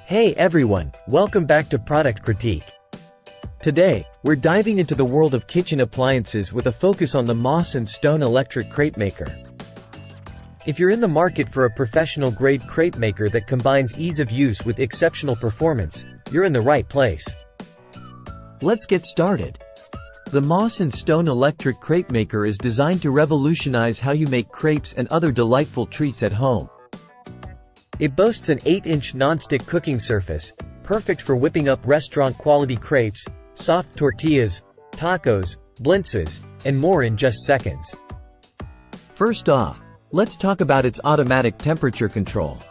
Hey everyone, welcome back to Product Critique. Today, we're diving into the world of kitchen appliances with a focus on the Moss & Stone electric crepe maker. If you're in the market for a professional-grade crepe maker that combines ease of use with exceptional performance, you're in the right place. Let's get started. The Moss & Stone electric crepe maker is designed to revolutionize how you make crepes and other delightful treats at home. It boasts an 8-inch non-stick cooking surface, perfect for whipping up restaurant-quality crepes, soft tortillas, tacos, blintzes, and more in just seconds. First off, let's talk about its automatic temperature control.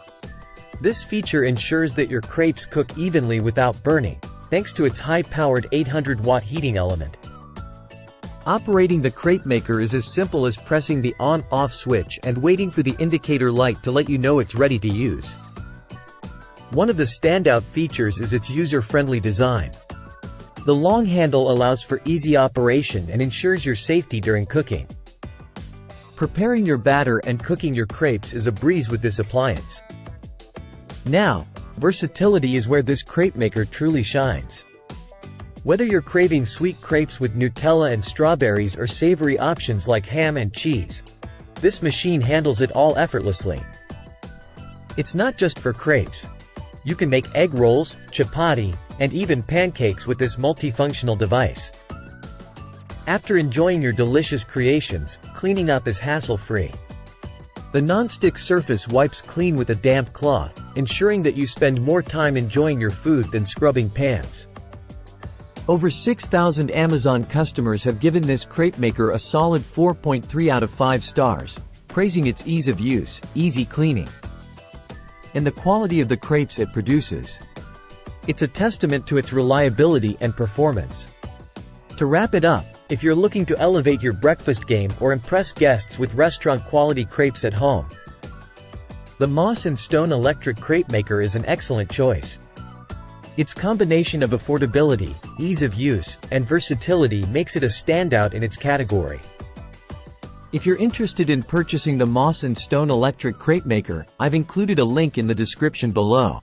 This feature ensures that your crepes cook evenly without burning, thanks to its high-powered 800-watt heating element. Operating the crepe maker is as simple as pressing the on-off switch and waiting for the indicator light to let you know it's ready to use. One of the standout features is its user-friendly design. The long handle allows for easy operation and ensures your safety during cooking. Preparing your batter and cooking your crepes is a breeze with this appliance. Now, versatility is where this crepe maker truly shines. Whether you're craving sweet crepes with Nutella and strawberries or savory options like ham and cheese, this machine handles it all effortlessly. It's not just for crepes. You can make egg rolls, chapati, and even pancakes with this multifunctional device. After enjoying your delicious creations, cleaning up is hassle-free. The non-stick surface wipes clean with a damp cloth, ensuring that you spend more time enjoying your food than scrubbing pans. Over 6,000 Amazon customers have given this crepe maker a solid 4.3 out of 5 stars, praising its ease of use, easy cleaning, and the quality of the crepes it produces. It's a testament to its reliability and performance. To wrap it up, if you're looking to elevate your breakfast game or impress guests with restaurant-quality crepes at home, the Moss & Stone electric crepe maker is an excellent choice. Its combination of affordability, ease of use, and versatility makes it a standout in its category. If you're interested in purchasing the Moss & Stone electric crepe maker, I've included a link in the description below.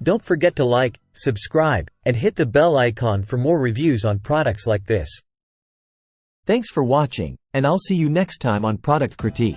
Don't forget to like, subscribe, and hit the bell icon for more reviews on products like this. Thanks for watching, and I'll see you next time on Product Critique.